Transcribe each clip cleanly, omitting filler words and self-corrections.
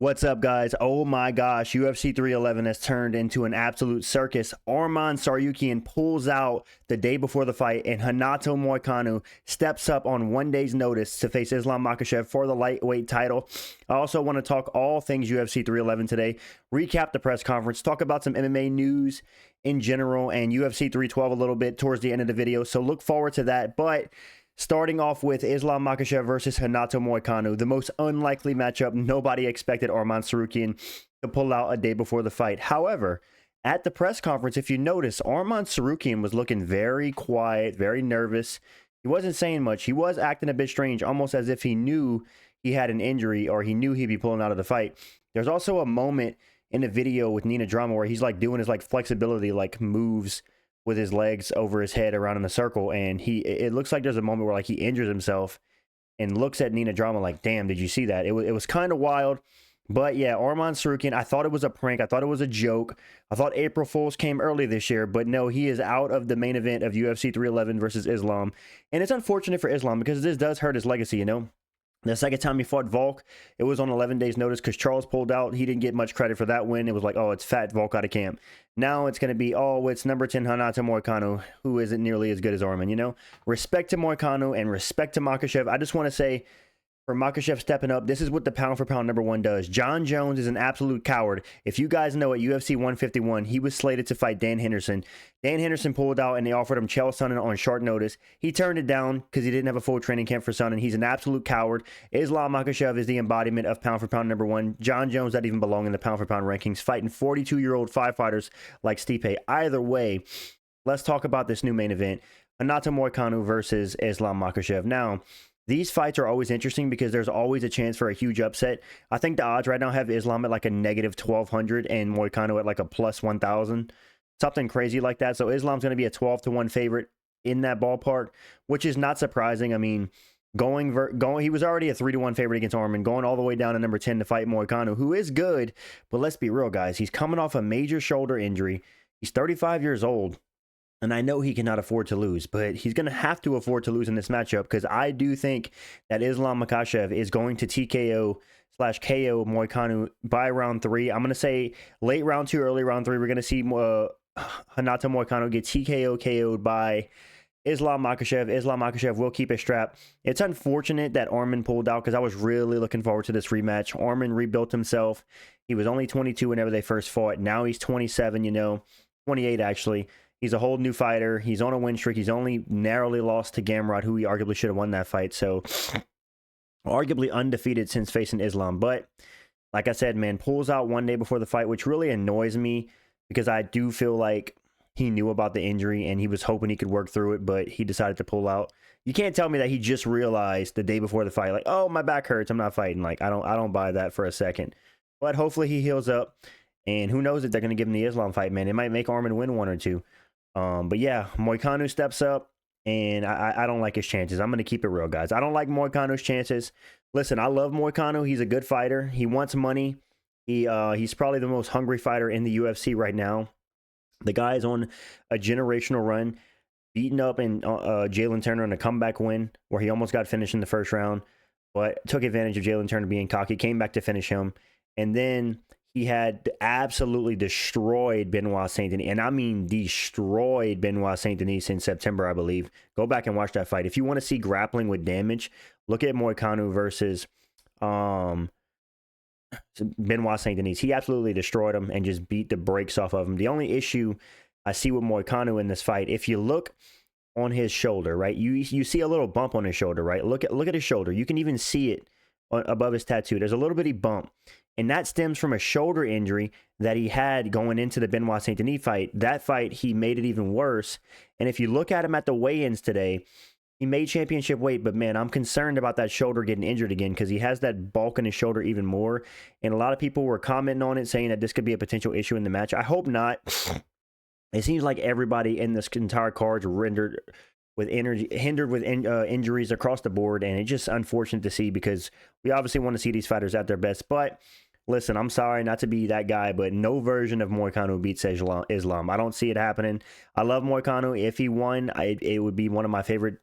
What's up, guys? Oh my gosh, UFC 311 has turned into an absolute circus. Arman Tsaryukan pulls out the day before the fight, and Renato Moicano steps up on 1 day's notice to face Islam Makhachev for the lightweight title. I also want to talk all things UFC 311 today, recap the press conference, talk about some MMA news in general, and UFC 312 a little bit towards the end of the video, so look forward to that. But starting off with Islam Makhachev versus Renato Moicano, the most unlikely matchup. Nobody expected Arman Tsaryukan to pull out a day before the fight. However, at the press conference, if you notice, Arman Tsaryukan was looking very quiet, very nervous. He wasn't saying much. He was acting a bit strange, almost as if he knew he had an injury or he knew he'd be pulling out of the fight. There's also a moment in the video with Nina Drama where he's like doing his like flexibility like moves with his legs over his head around in a circle, and it looks like there's a moment where like he injures himself and looks at Nina Drama like, damn, did you see that? It was kind of wild. But yeah, Arman Tsaryukan, I thought it was a prank. I thought it was a joke. I thought April Fools came early this year, but no, he is out of the main event of UFC 311 versus Islam. And it's unfortunate for Islam because this does hurt his legacy, you know? The second time he fought Volk, it was on 11 days notice because Charles pulled out. He didn't get much credit for that win. It was like, oh, it's fat Volk out of camp. Now it's going to be, oh, it's number 10 Renato Moicano, who isn't nearly as good as Arman, you know? Respect to Moicano and respect to Makhachev. I just want to say, for Makhachev stepping up, this is what the pound for pound number one does. John Jones is an absolute coward. If you guys know, at UFC 151, he was slated to fight Dan Henderson. Dan Henderson pulled out and they offered him Chael Sonnen on short notice. He turned it down because he didn't have a full training camp for Sonnen. He's an absolute coward. Islam Makhachev is the embodiment of pound for pound number one. John Jones doesn't even belong in the pound for pound rankings, fighting 42-year-old five fighters like Stipe. Either way, let's talk about this new main event. Renato Moicano versus Islam Makhachev. Now, these fights are always interesting because there's always a chance for a huge upset. I think the odds right now have Islam at like a negative 1,200 and Moicano at like a plus 1,000. Something crazy like that. So Islam's going to be a 12-1 favorite in that ballpark, which is not surprising. I mean, he was already a 3-1 favorite against Arman, going all the way down to number 10 to fight Moicano, who is good. But let's be real, guys. He's coming off a major shoulder injury. He's 35 years old. And I know he cannot afford to lose, but he's going to have to afford to lose in this matchup because I do think that Islam Makhachev is going to TKO/KO Moicano by round 3. I'm going to say late round 2, early round 3. We're going to see Renato Moicano get KO'd by Islam Makhachev. Islam Makhachev will keep his strap. It's unfortunate that Arman pulled out because I was really looking forward to this rematch. Arman rebuilt himself. He was only 22 whenever they first fought. Now he's 27, you know, 28 actually. He's a whole new fighter. He's on a win streak. He's only narrowly lost to Gamrot, who he arguably should have won that fight. So, arguably undefeated since facing Islam. But, like I said, man, pulls out 1 day before the fight, which really annoys me because I do feel like he knew about the injury and he was hoping he could work through it, but he decided to pull out. You can't tell me that he just realized the day before the fight, like, oh, my back hurts, I'm not fighting. Like, I don't buy that for a second. But hopefully he heals up. And who knows if they're going to give him the Islam fight, man. It might make Arman win 1 or 2. But yeah, Moicano steps up, and I don't like his chances. I'm going to keep it real, guys. I don't like Moicano's chances. Listen, I love Moicano. He's a good fighter. He wants money. He's probably the most hungry fighter in the UFC right now. The guy is on a generational run, beating up Jalen Turner in a comeback win where he almost got finished in the first round, but took advantage of Jalen Turner being cocky, came back to finish him, and then he had absolutely destroyed Benoit Saint-Denis. And I mean destroyed Benoit Saint-Denis in September, I believe. Go back and watch that fight. If you want to see grappling with damage, look at Moicano versus Benoit Saint-Denis. He absolutely destroyed him and just beat the brakes off of him. The only issue I see with Moicano in this fight, if you look on his shoulder, right, you see a little bump on his shoulder, right? Look at his shoulder. You can even see it above his tattoo. There's a little bitty bump. And that stems from a shoulder injury that he had going into the Benoit Saint-Denis fight. That fight, he made it even worse. And if you look at him at the weigh-ins today, he made championship weight, but man, I'm concerned about that shoulder getting injured again because he has that bulk in his shoulder even more. And a lot of people were commenting on it, saying that this could be a potential issue in the match. I hope not. It seems like everybody in this entire card is hindered with injuries across the board, and it's just unfortunate to see because we obviously want to see these fighters at their best. But listen, I'm sorry not to be that guy, but no version of Moicano beats Islam. I don't see it happening. I love Moicano. If he won, it would be one of my favorite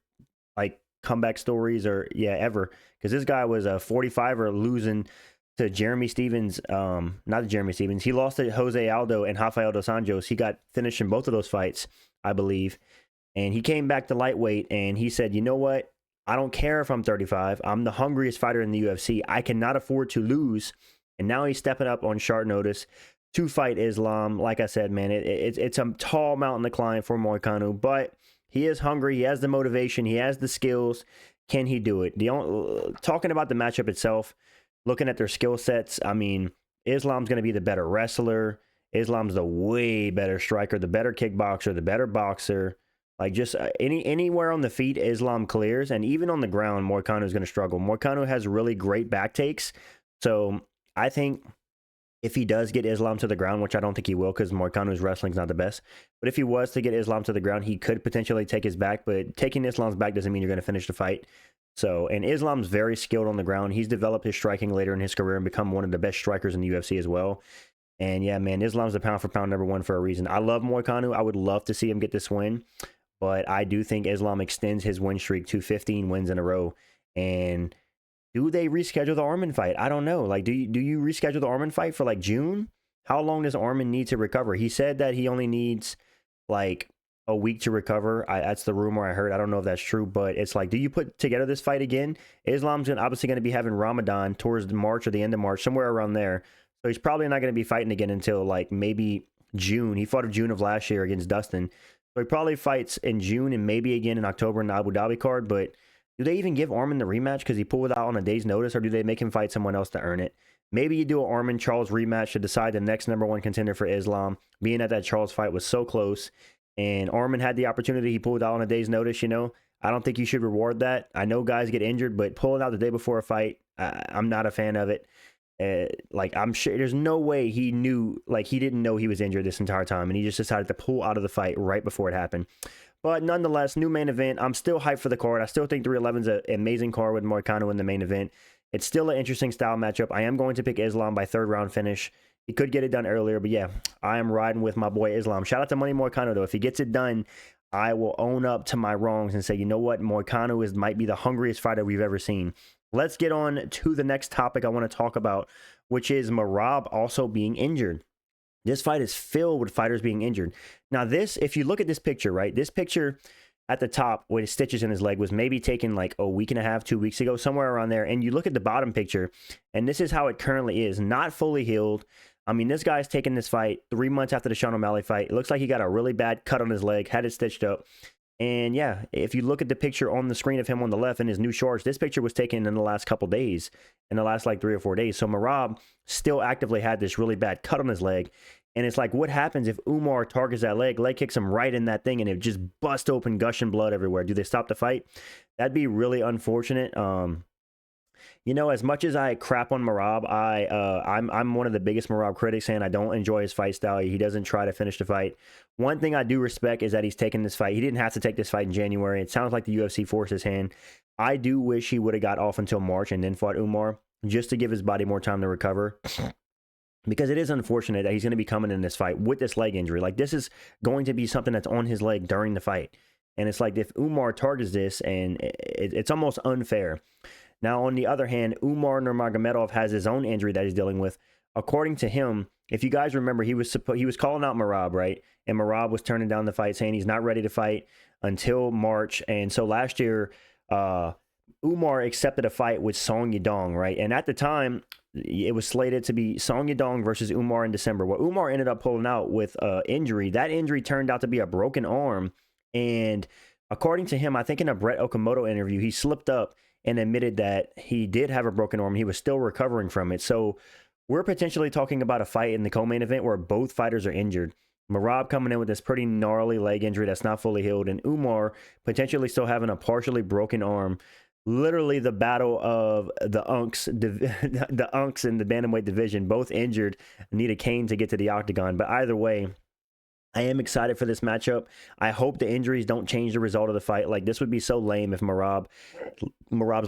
like comeback stories ever, because this guy was a 45er losing to Jeremy Stevens, not to Jeremy Stevens. He lost to Jose Aldo and Rafael dos Anjos. He got finished in both of those fights, I believe. And he came back to lightweight and he said, you know what? I don't care if I'm 35. I'm the hungriest fighter in the UFC. I cannot afford to lose. And now he's stepping up on short notice to fight Islam. Like I said, man, it's a tall mountain to climb for Moicano, but he is hungry. He has the motivation. He has the skills. Can he do it? Talking about the matchup itself, looking at their skill sets, I mean, Islam's going to be the better wrestler. Islam's the way better striker, the better kickboxer, the better boxer. Like just anywhere on the feet, Islam clears, and even on the ground, Moicano is going to struggle. Moicano has really great back takes, so I think if he does get Islam to the ground, which I don't think he will because Moicano's wrestling is not the best, but if he was to get Islam to the ground, he could potentially take his back, but taking Islam's back doesn't mean you're going to finish the fight. So, and Islam's very skilled on the ground. He's developed his striking later in his career and become one of the best strikers in the UFC as well. And yeah, man, Islam's the pound for pound #1 for a reason. I love Moicano. I would love to see him get this win, but I do think Islam extends his win streak to 15 wins in a row. And do they reschedule the Arman fight? I don't know. Like, do you reschedule the Arman fight for like June? How long does Arman need to recover? He said that he only needs like a week to recover. That's the rumor I heard. I don't know if that's true, but it's like, do you put together this fight again? Islam's obviously going to be having Ramadan towards March or the end of March, somewhere around there. So he's probably not going to be fighting again until like maybe June. He fought in June of last year against Dustin. So he probably fights in June and maybe again in October in the Abu Dhabi card. But do they even give Arman the rematch because he pulled out on a day's notice, or do they make him fight someone else to earn it? Maybe you do an Arman Charles rematch to decide the next #1 contender for Islam, being that Charles fight was so close and Arman had the opportunity. He pulled out on a day's notice, you know. I don't think you should reward that. I know guys get injured, but pulling out the day before a fight, I'm not a fan of it. Like, I'm sure there's no way he knew, like, he didn't know he was injured this entire time, and he just decided to pull out of the fight right before it happened. But nonetheless, new main event. I'm still hyped for the card. I still think 311 is an amazing card with Moicano in the main event. It's still an interesting style matchup. I am going to pick Islam by 3rd round finish. He could get it done earlier, but yeah, I am riding with my boy Islam. Shout out to Money Moicano, though. If he gets it done, I will own up to my wrongs and say, you know what? Moicano might be the hungriest fighter we've ever seen. Let's get on to the next topic I want to talk about, which is Merab also being injured. This fight is filled with fighters being injured. Now this, if you look at this picture, right? This picture at the top with his stitches in his leg was maybe taken like a week and a half, 2 weeks ago, somewhere around there. And you look at the bottom picture, and this is how it currently is. Not fully healed. I mean, this guy's taking this fight 3 months after the Sean O'Malley fight. It looks like he got a really bad cut on his leg, had it stitched up. And yeah, if you look at the picture on the screen of him on the left in his new shorts, this picture was taken in the last couple days, in the last like 3 or 4 days. So Merab still actively had this really bad cut on his leg. And it's like, what happens if Umar targets that leg kicks him right in that thing, and it just busts open, gushing blood everywhere? Do they stop the fight? That'd be really unfortunate. You know, as much as I crap on Merab, I'm one of the biggest Merab critics, and I don't enjoy his fight style. He doesn't try to finish the fight. One thing I do respect is that he's taken this fight. He didn't have to take this fight in January. It sounds like the UFC forced his hand. I do wish he would have got off until March and then fought Umar, just to give his body more time to recover. Because it is unfortunate that he's going to be coming in this fight with this leg injury. Like, this is going to be something that's on his leg during the fight. And it's like, if Umar targets this, and it's almost unfair. Now, on the other hand, Umar Nurmagomedov has his own injury that he's dealing with. According to him, if you guys remember, he was calling out Merab, right? And Merab was turning down the fight, saying he's not ready to fight until March. And so last year, Umar accepted a fight with Song Yadong, right? And at the time, it was slated to be Song Yadong versus Umar in December. Well, Umar ended up pulling out with injury. That injury turned out to be a broken arm. And according to him, I think in a Brett Okamoto interview, he slipped up and admitted that he did have a broken arm. He was still recovering from it. So we're potentially talking about a fight in the co-main event where both fighters are injured. Merab coming in with this pretty gnarly leg injury that's not fully healed, and Umar potentially still having a partially broken arm. Literally the battle of the Unks, the Unks in the bantamweight division, both injured, need a cane to get to the octagon. But either way, I am excited for this matchup. I hope the injuries don't change the result of the fight. Like, this would be so lame if Merab's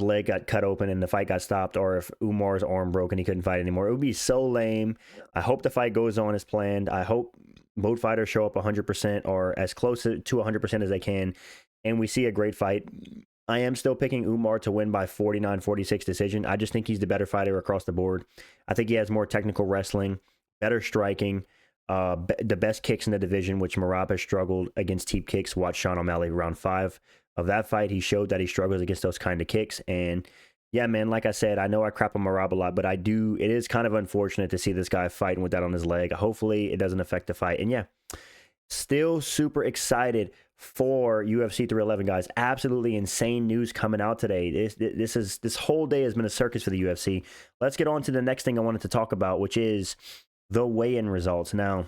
leg got cut open and the fight got stopped, or if Umar's arm broke and he couldn't fight anymore. It would be so lame. I hope the fight goes on as planned. I hope both fighters show up 100% or as close to 100% as they can, and we see a great fight. I am still picking Umar to win by 49-46 decision. I just think he's the better fighter across the board. I think he has more technical wrestling, better striking, the best kicks in the division, which Merab has struggled against teep kicks. Watch Sean O'Malley round 5 of that fight. He showed that he struggles against those kind of kicks. And yeah, man, like I said, I know I crap on Merab a lot, but it is kind of unfortunate to see this guy fighting with that on his leg. Hopefully it doesn't affect the fight. And yeah, still super excited for UFC 311, guys. Absolutely insane news coming out today. This whole day has been a circus for the UFC. Let's get on to the next thing I wanted to talk about, which is the weigh-in results. Now,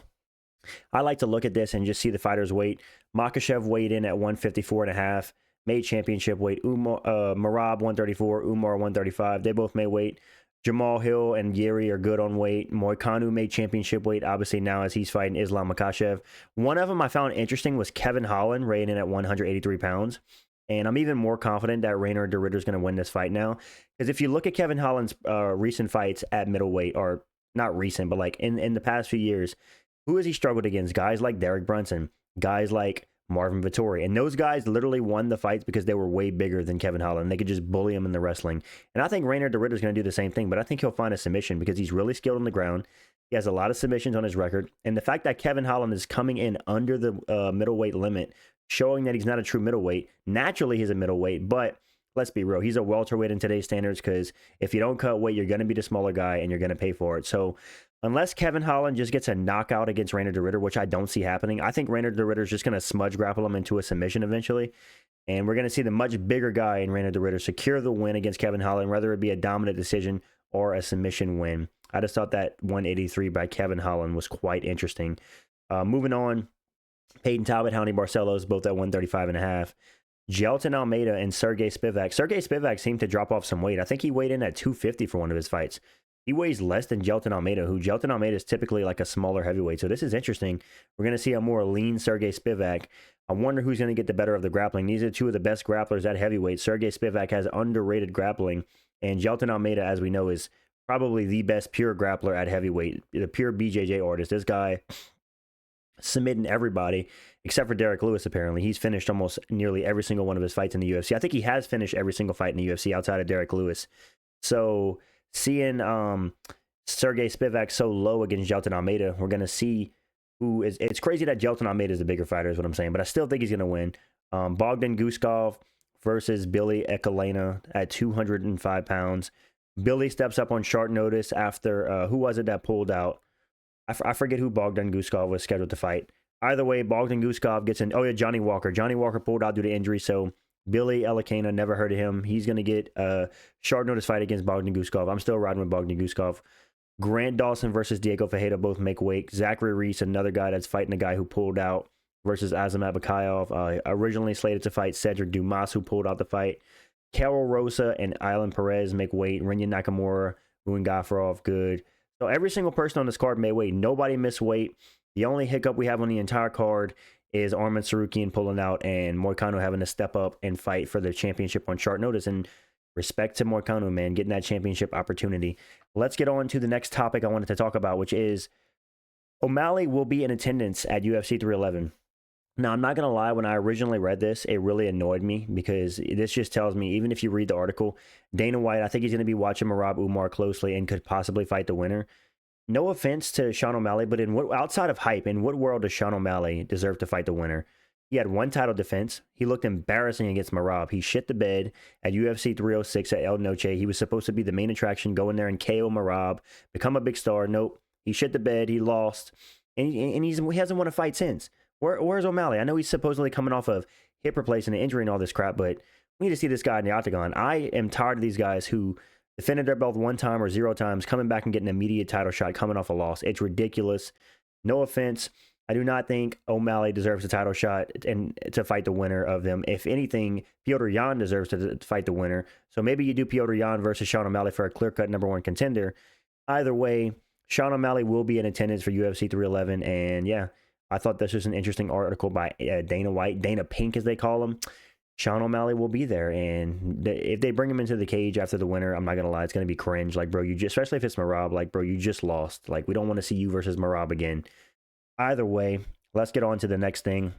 I like to look at this and just see the fighters' weight. Makhachev weighed in at 154.5, made championship weight. Merab 134, Umar 135. They both made weight. Jamal Hill and Yeri are good on weight. Moicano made championship weight, obviously, now as he's fighting Islam Makhachev. One of them I found interesting was Kevin Holland, weighing in at 183 pounds. And I'm even more confident that Renato de Ridder's going to win this fight now. Because if you look at Kevin Holland's recent fights at middleweight, or not recent, but like in the past few years, who has he struggled against? Guys like Derek Brunson, guys like Marvin Vettori. And those guys literally won the fights because they were way bigger than Kevin Holland. They could just bully him in the wrestling. And I think Renato de Ridder's going to do the same thing, but I think he'll find a submission because he's really skilled on the ground. He has a lot of submissions on his record. And the fact that Kevin Holland is coming in under the middleweight limit, showing that he's not a true middleweight. Naturally, he's a middleweight, but let's be real. He's a welterweight in today's standards because if you don't cut weight, you're going to be the smaller guy and you're going to pay for it. So unless Kevin Holland just gets a knockout against Renato de Ridder, which I don't see happening, I think Renato de Ridder is just going to smudge grapple him into a submission eventually. And we're going to see the much bigger guy in Renato de Ridder secure the win against Kevin Holland, whether it be a dominant decision or a submission win. I just thought that 183 by Kevin Holland was quite interesting. Moving on, Peyton Talbot, Houndy Barcelos, both at 135.5. Jelton Almeida and Sergey Spivak. Sergey Spivak seemed to drop off some weight. I think he weighed in at 250 for one of his fights. He weighs less than Jelton Almeida, who Jelton Almeida is typically like a smaller heavyweight. So this is interesting. We're going to see a more lean Sergey Spivak. I wonder who's going to get the better of the grappling. These are two of the best grapplers at heavyweight. Sergey Spivak has underrated grappling, and Jelton Almeida, as we know, is probably the best pure grappler at heavyweight, the pure BJJ artist. This guy submitting everybody except for Derek Lewis, apparently. He's finished almost nearly every single one of his fights in the UFC. I think he has finished every single fight in the UFC outside of Derek Lewis. So seeing Sergey Spivak so low against Jelton Almeida, we're going to see who is... It's crazy that Jelton Almeida is the bigger fighter is what I'm saying, but I still think he's going to win. Bogdan Guskov versus Billy Ekalena at 205 pounds. Billy steps up on short notice after... who was it that pulled out? I forget who Bogdan Guskov was scheduled to fight. Either way, Bogdan Guskov gets in... Oh, yeah, Johnny Walker. Johnny Walker pulled out due to injury, so Billy Elikana, never heard of him. He's going to get a short notice fight against Bogdan Guskov. I'm still riding with Bogdan Guskov. Grant Dawson versus Diego Fajeda both make weight. Zachary Reese, another guy that's fighting a guy who pulled out, versus Azam Abakayov. Originally slated to fight Cedric Dumas, who pulled out the fight. Carol Rosa and Island Perez make weight. Rinya Nakamura, Ruin Gaffarov, good. So every single person on this card made weight. Nobody missed weight. The only hiccup we have on the entire card is Arman Tsaryukan pulling out and Moicano having to step up and fight for the championship on short notice. And respect to Moicano, man, getting that championship opportunity. Let's get on to the next topic I wanted to talk about, which is O'Malley will be in attendance at UFC 311. Now, I'm not going to lie, when I originally read this, it really annoyed me because this just tells me, even if you read the article, Dana White, I think he's going to be watching Merab Umar closely and could possibly fight the winner. No offense to Sean O'Malley, but outside of hype, in what world does Sean O'Malley deserve to fight the winner? He had one title defense. He looked embarrassing against Merab. He shit the bed at UFC 306 at El Noche. He was supposed to be the main attraction, go in there and KO Merab, become a big star. Nope. He shit the bed. He lost. And he hasn't won a fight since. Where's O'Malley? I know he's supposedly coming off of hip replacement and injury and all this crap, but we need to see this guy in the octagon. I am tired of these guys who defended their belt one time or 0 times, coming back and getting an immediate title shot coming off a loss. It's ridiculous. No offense. I do not think O'Malley deserves a title shot and to fight the winner of them. If anything, Petr Yan deserves to fight the winner. So maybe you do Petr Yan versus Sean O'Malley for a clear-cut #1 contender. Either way, Sean O'Malley will be in attendance for UFC 311. And yeah, I thought this was an interesting article by Dana White, Dana Pink as they call him. Sean O'Malley will be there, and if they bring him into the cage after the winner, I'm not gonna lie, it's gonna be cringe. Like, bro, especially if it's Merab, like, bro, you just lost. Like, we don't want to see you versus Merab again. Either way, let's get on to the next thing.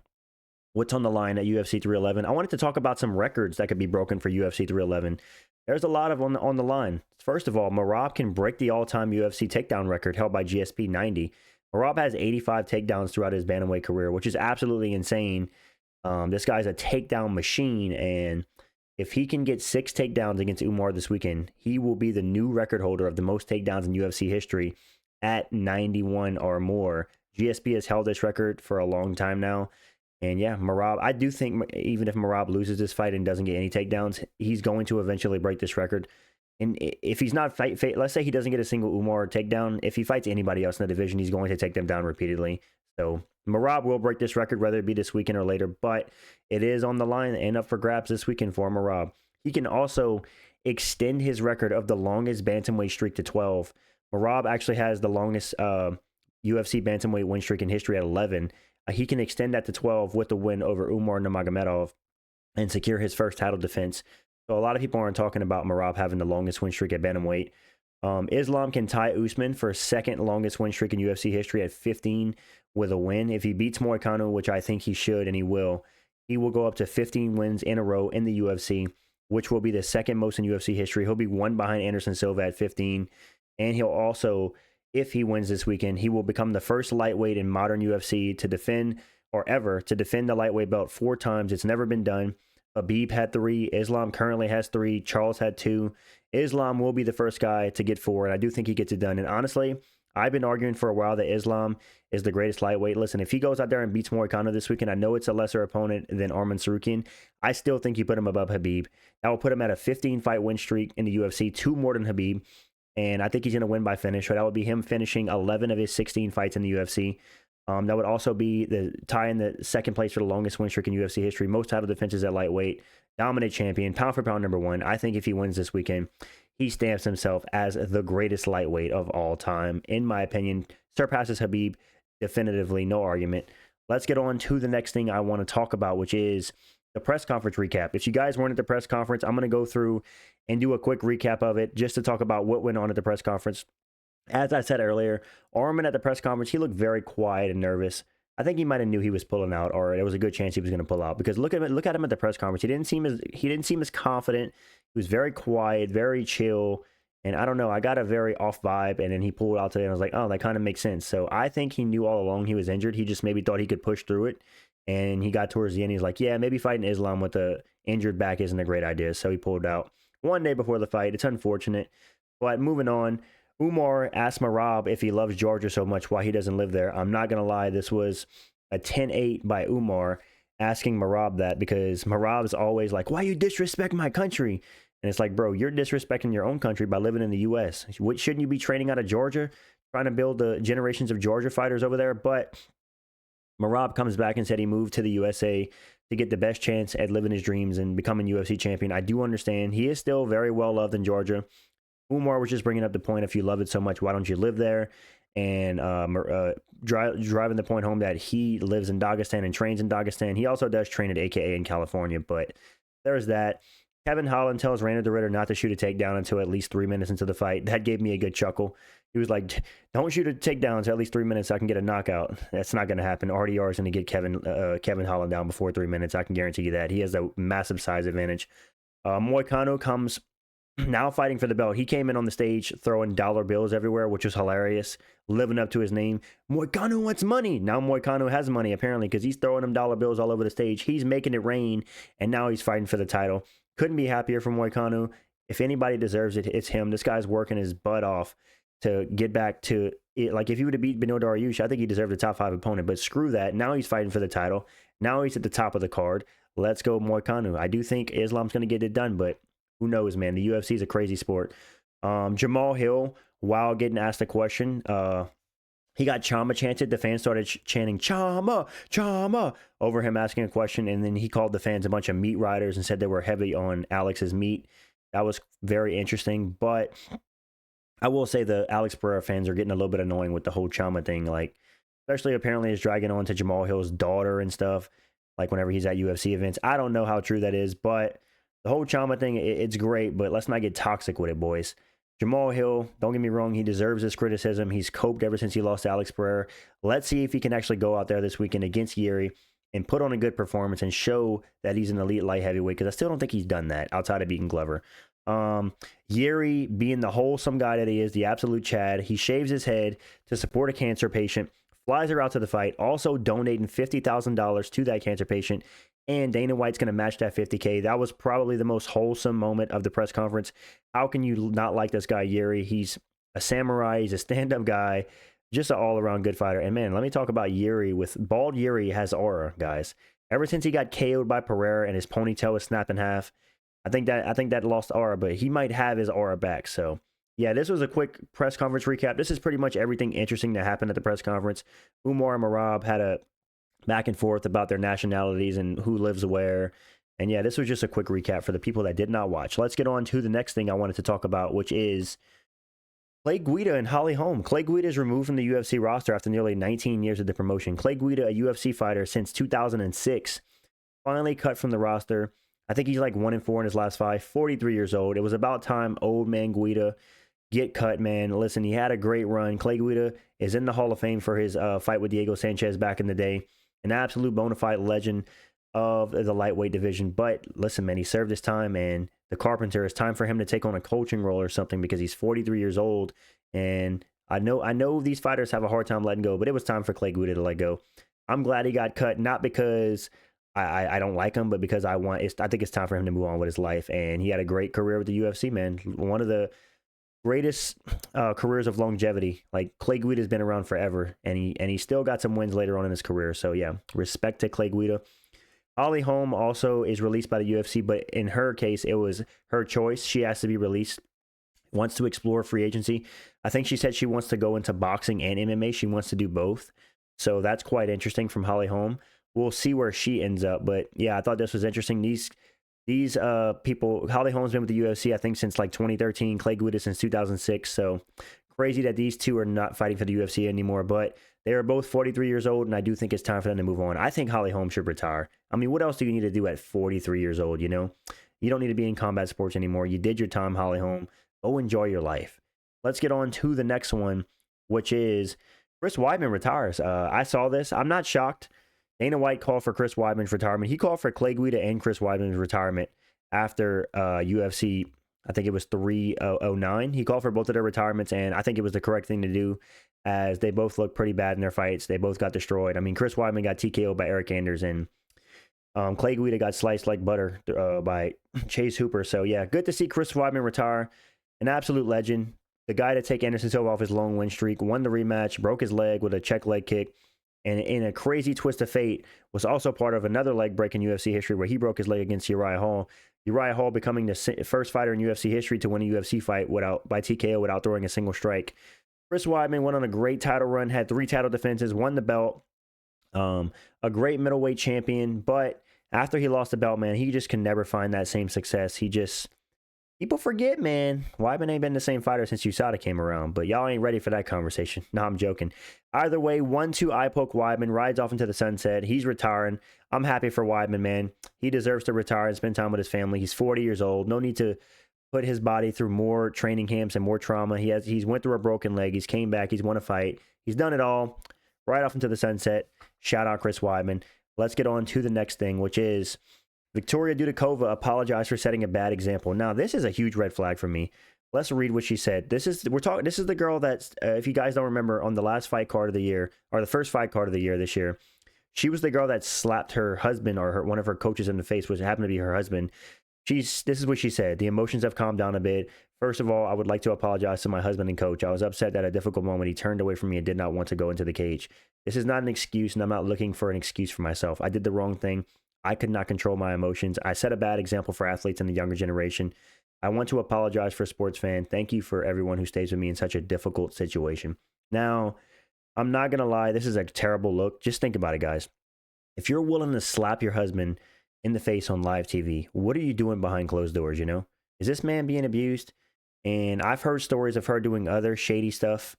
what's on the line at UFC 311. I wanted to talk about some records that could be broken for UFC 311. There's a lot of on the line. First of all, Merab can break the all-time UFC takedown record held by GSP 90. Merab has 85 takedowns throughout his bantamweight career, which is absolutely insane. This guy's a takedown machine, and if he can get 6 takedowns against Umar this weekend, he will be the new record holder of the most takedowns in UFC history at 91 or more. GSP has held this record for a long time now. And yeah, Merab, I do think even if Merab loses this fight and doesn't get any takedowns, he's going to eventually break this record. And if he's not let's say he doesn't get a single Umar takedown, if he fights anybody else in the division, he's going to take them down repeatedly. So Merab will break this record, whether it be this weekend or later, but it is on the line and up for grabs this weekend for Merab. He can also extend his record of the longest bantamweight streak to 12. Merab actually has the longest UFC bantamweight win streak in history at 11. He can extend that to 12 with the win over Umar Nurmagomedov and secure his first title defense. So a lot of people aren't talking about Merab having the longest win streak at bantamweight. Islam can tie Usman for second longest win streak in UFC history at 15 with a win. If he beats Moicano, which I think he should and he will go up to 15 wins in a row in the UFC, which will be the second most in UFC history. He'll be one behind Anderson Silva at 15. And he'll also, if he wins this weekend, he will become the first lightweight in modern UFC to defend the lightweight belt 4 times. It's never been done. Khabib had 3. Islam currently has 3. Charles had 2. Islam will be the first guy to get 4, and I do think he gets it done. And honestly, I've been arguing for a while that Islam is the greatest lightweight. Listen, if he goes out there and beats Moicano this weekend, I know it's a lesser opponent than Arman Tsaryukan. I still think you put him above Khabib. That will put him at a 15-fight win streak in the UFC, 2 more than Khabib. And I think he's going to win by finish. So that would be him finishing 11 of his 16 fights in the UFC. That would also be the tie in the second place for the longest win streak in UFC history. Most title defenses at lightweight. Dominant champion. Pound for pound number 1. I think if he wins this weekend, he stamps himself as the greatest lightweight of all time. In my opinion, surpasses Khabib definitively. No argument. Let's get on to the next thing I want to talk about, which is the press conference recap. If you guys weren't at the press conference, I'm going to go through and do a quick recap of it just to talk about what went on at the press conference. As I said earlier, Arman at the press conference, he looked very quiet and nervous. I think he might have knew he was pulling out, or there was a good chance he was going to pull out. Because look at him at the press conference. He didn't seem as confident. He was very quiet, very chill. And I don't know, I got a very off vibe. And then he pulled out today, and I was like, oh, that kind of makes sense. So I think he knew all along he was injured. He just maybe thought he could push through it. And he got towards the end. He's like, yeah, maybe fighting Islam with a injured back isn't a great idea. So he pulled out one day before the fight. It's unfortunate. But moving on. Umar asked Merab if he loves Georgia so much, why he doesn't live there. I'm not going to lie. This was a 10-8 by Umar asking Merab that, because Merab's always like, why you disrespect my country? And it's like, bro, you're disrespecting your own country by living in the U.S. Shouldn't you be training out of Georgia, trying to build the generations of Georgia fighters over there? But Merab comes back and said he moved to the USA to get the best chance at living his dreams and becoming UFC champion. I do understand. He is still very well loved in Georgia. Umar was just bringing up the point, if you love it so much, why don't you live there? And driving the point home that he lives in Dagestan and trains in Dagestan. He also does train at AKA in California, but there's that. Kevin Holland tells Rainer the Ritter not to shoot a takedown until at least 3 minutes into the fight. That gave me a good chuckle. He was like, don't shoot a takedown until at least 3 minutes so I can get a knockout. That's not going to happen. RDR is going to get Kevin Holland down before 3 minutes. I can guarantee you that. He has a massive size advantage. Moicano comes now fighting for the belt. He came in on the stage throwing dollar bills everywhere, which was hilarious, living up to his name. Moicano wants money. Now Moicano has money, apparently, because he's throwing them dollar bills all over the stage. He's making it rain, and now he's fighting for the title. Couldn't be happier for Moicano. If anybody deserves it, it's him. This guy's working his butt off to get back to it. Like, if he would have beat Beneil Dariush, I think he deserved a top 5 opponent, but screw that. Now he's fighting for the title. Now he's at the top of the card. Let's go, Moicano. I do think Islam's going to get it done, but who knows, man? The UFC is a crazy sport. Jamal Hill, while getting asked a question, he got Chama chanted. The fans started chanting Chama, Chama over him asking a question, and then he called the fans a bunch of meat riders and said they were heavy on Alex's meat. That was very interesting, but I will say the Alex Pereira fans are getting a little bit annoying with the whole Chama thing, like, especially apparently it's dragging on to Jamal Hill's daughter and stuff, like whenever he's at UFC events. I don't know how true that is, but the whole Chama thing, it's great, but let's not get toxic with it, boys. Jamal Hill, don't get me wrong, he deserves this criticism. He's coped ever since he lost to Alex Pereira. Let's see if he can actually go out there this weekend against Yuri and put on a good performance and show that he's an elite light heavyweight, because I still don't think he's done that outside of beating Glover. Yuri, being the wholesome guy that he is, the absolute Chad, he shaves his head to support a cancer patient, flies her out to the fight, also donating $50,000 to that cancer patient, and Dana White's going to match that $50K. That was probably the most wholesome moment of the press conference. How can you not like this guy, Yuri? He's a samurai, he's a stand-up guy, just an all-around good fighter. And man, let me talk about Yuri. Bald Yuri has aura, guys. Ever since he got KO'd by Pereira and his ponytail was snapped in half, I think that lost aura, but he might have his aura back. So yeah, this was a quick press conference recap. This is pretty much everything interesting that happened at the press conference. Umar and Merab had a back and forth about their nationalities and who lives where. And yeah, this was just a quick recap for the people that did not watch. Let's get on to the next thing I wanted to talk about, which is Clay Guida and Holly Holm. Clay Guida is removed from the UFC roster after nearly 19 years of the promotion. Clay Guida, a UFC fighter since 2006, finally cut from the roster. I think he's like 1-4 in his last 5, 43 years old. It was about time old man Guida get cut, man. Listen, he had a great run. Clay Guida is in the Hall of Fame for his fight with Diego Sanchez back in the day. An absolute bona fide legend of the lightweight division. But listen, man, he served his time, and the Carpenter, it's time for him to take on a coaching role or something, because he's 43 years old. And I know these fighters have a hard time letting go, but it was time for Clay Guida to let go. I'm glad he got cut, not because I don't like him, but because I think it's time for him to move on with his life. And he had a great career with the UFC, man. One of the greatest careers of longevity. Like, Clay Guida has been around forever, and he still got some wins later on in his career. So yeah, respect to Clay Guida. Holly Holm also is released by the UFC, but in her case, it was her choice. She has to be released, wants to explore free agency. I think she said she wants to go into boxing and MMA. She wants to do both. So that's quite interesting from Holly Holm. We'll see where she ends up. But yeah, I thought this was interesting. These people, Holly Holm's been with the UFC, I think, since like 2013, Clay Guida since 2006. So crazy that these two are not fighting for the UFC anymore. But they are both 43 years old, and I do think it's time for them to move on. I think Holly Holm should retire. I mean, what else do you need to do at 43 years old, you know? You don't need to be in combat sports anymore. You did your time, Holly Holm. Go enjoy your life. Let's get on to the next one, which is Chris Weidman retires. I saw this. I'm not shocked. Dana White called for Chris Weidman's retirement. He called for Clay Guida and Chris Weidman's retirement after UFC, I think it was 309. He called for both of their retirements, and I think it was the correct thing to do, as they both looked pretty bad in their fights. They both got destroyed. I mean, Chris Weidman got TKO'd by Eric Anders, and Clay Guida got sliced like butter by Chase Hooper. So yeah, good to see Chris Weidman retire. An absolute legend. The guy to take Anderson Silva off his long win streak, won the rematch, broke his leg with a check leg kick, and in a crazy twist of fate, was also part of another leg break in UFC history where he broke his leg against Uriah Hall. Uriah Hall becoming the first fighter in UFC history to win a UFC fight by TKO without throwing a single strike. Chris Weidman went on a great title run, had 3 title defenses, won the belt, a great middleweight champion. But after he lost the belt, man, he just can never find that same success. People forget, man. Weidman ain't been the same fighter since USADA came around, but y'all ain't ready for that conversation. No, I'm joking. Either way, 1-2 eye poke Weidman, rides off into the sunset. He's retiring. I'm happy for Weidman, man. He deserves to retire and spend time with his family. He's 40 years old. No need to put his body through more training camps and more trauma. He's went through a broken leg. He's came back. He's won a fight. He's done it all. Right off into the sunset. Shout out Chris Weidman. Let's get on to the next thing, which is Victoria Dudikova apologized for setting a bad example. Now, this is a huge red flag for me. Let's read what she said. This is the girl that, if you guys don't remember, on the last fight card of the year, or the first fight card of the year this year, she was the girl that slapped her husband or one of her coaches in the face, which happened to be her husband. This is what she said. The emotions have calmed down a bit. First of all, I would like to apologize to my husband and coach. I was upset that at a difficult moment he turned away from me and did not want to go into the cage. This is not an excuse, and I'm not looking for an excuse for myself. I did the wrong thing. I could not control my emotions. I set a bad example for athletes in the younger generation. I want to apologize for a sports fan. Thank you for everyone who stays with me in such a difficult situation. Now, I'm not going to lie. This is a terrible look. Just think about it, guys. If you're willing to slap your husband in the face on live TV, what are you doing behind closed doors, you know? Is this man being abused? And I've heard stories of her doing other shady stuff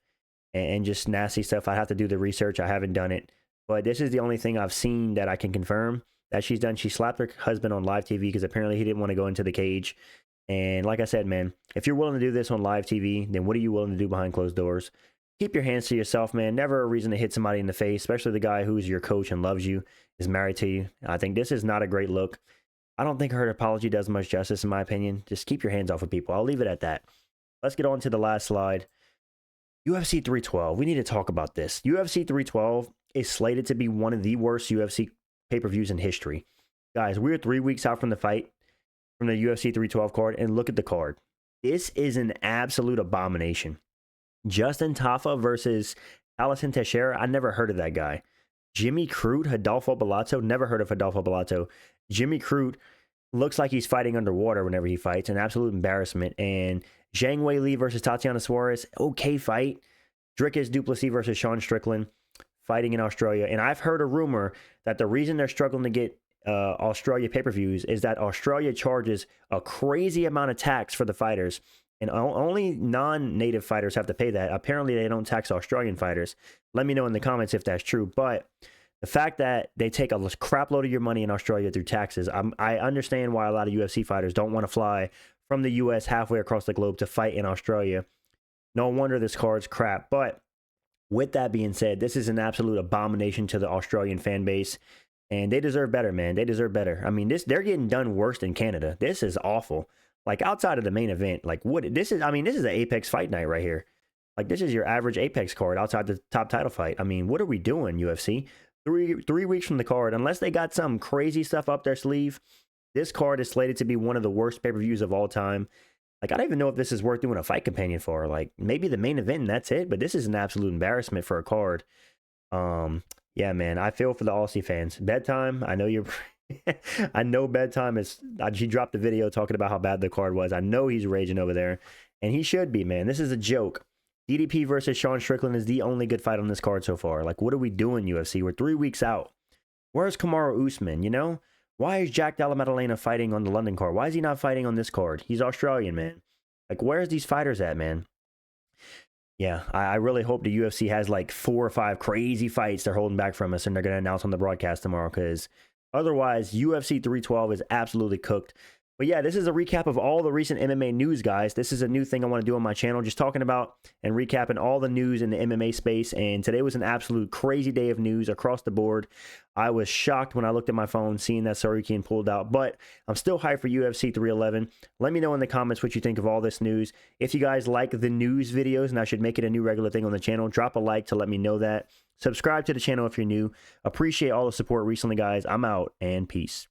and just nasty stuff. I have to do the research. I haven't done it. But this is the only thing I've seen that I can confirm that she's done. She slapped her husband on live TV because apparently he didn't want to go into the cage. And like I said, man, if you're willing to do this on live TV, then what are you willing to do behind closed doors? keep your hands to yourself, man. Never a reason to hit somebody in the face, especially the guy who's your coach and loves you, is married to you. I think this is not a great look. I don't think her apology does much justice, in my opinion. Just keep your hands off of people. I'll leave it at that. Let's get on to the last slide. UFC 312. We need to talk about this. UFC 312 is slated to be one of the worst UFC pay-per-views in history. Guys, we're 3 weeks out from the fight, from the UFC 312 card, and look at the card. This is an absolute abomination. Justin Tafa versus Alisson Teixeira. I never heard of that guy. Jimmy Crute, Adolfo Bellato. Never heard of Adolfo Bellato. Jimmy Crute looks like he's fighting underwater whenever he fights. An absolute embarrassment. And Zhang Weili versus Tatiana Suarez. Okay fight. Dricus du Plessis versus Sean Strickland. Fighting in Australia. And I've heard a rumor that the reason they're struggling to get Australia pay-per-views is that Australia charges a crazy amount of tax for the fighters. And only non-native fighters have to pay that. Apparently, they don't tax Australian fighters. Let me know in the comments if that's true. But the fact that they take a crap load of your money in Australia through taxes, I understand why a lot of UFC fighters don't want to fly from the U.S. halfway across the globe to fight in Australia. No wonder this card's crap. But with that being said, this is an absolute abomination to the Australian fan base. And they deserve better, man. They deserve better. I mean, they're getting done worse than Canada. This is awful. Like, outside of the main event, like, this is an Apex fight night right here. Like, this is your average Apex card outside the top title fight. I mean, what are we doing, UFC? Three weeks from the card, unless they got some crazy stuff up their sleeve, this card is slated to be one of the worst pay-per-views of all time. Like, I don't even know if this is worth doing a fight companion for. Like, maybe the main event and that's it, but this is an absolute embarrassment for a card. Yeah, man, I feel for the Aussie fans. Bedtime, I know you're... I know bedtime is... She dropped a video talking about how bad the card was. I know he's raging over there, and he should be, man. This is a joke. DDP versus Sean Strickland is the only good fight on this card so far. Like, what are we doing, UFC? We're 3 weeks out. Where's Kamaru Usman, you know? Why is Jack Della Maddalena fighting on the London card? Why is he not fighting on this card? He's Australian, man. Like, where's these fighters at, man? Yeah, I really hope the UFC has like 4 or 5 crazy fights they're holding back from us, and they're going to announce on the broadcast tomorrow, because otherwise, UFC 312 is absolutely cooked. But yeah, this is a recap of all the recent MMA news, guys. This is a new thing I want to do on my channel, just talking about and recapping all the news in the MMA space. And today was an absolute crazy day of news across the board. I was shocked when I looked at my phone seeing that Tsaryukan pulled out, but I'm still hyped for UFC 311. Let me know in the comments what you think of all this news. If you guys like the news videos, and I should make it a new regular thing on the channel, drop a like to let me know that. Subscribe to the channel if you're new. Appreciate all the support recently, guys. I'm out, and peace.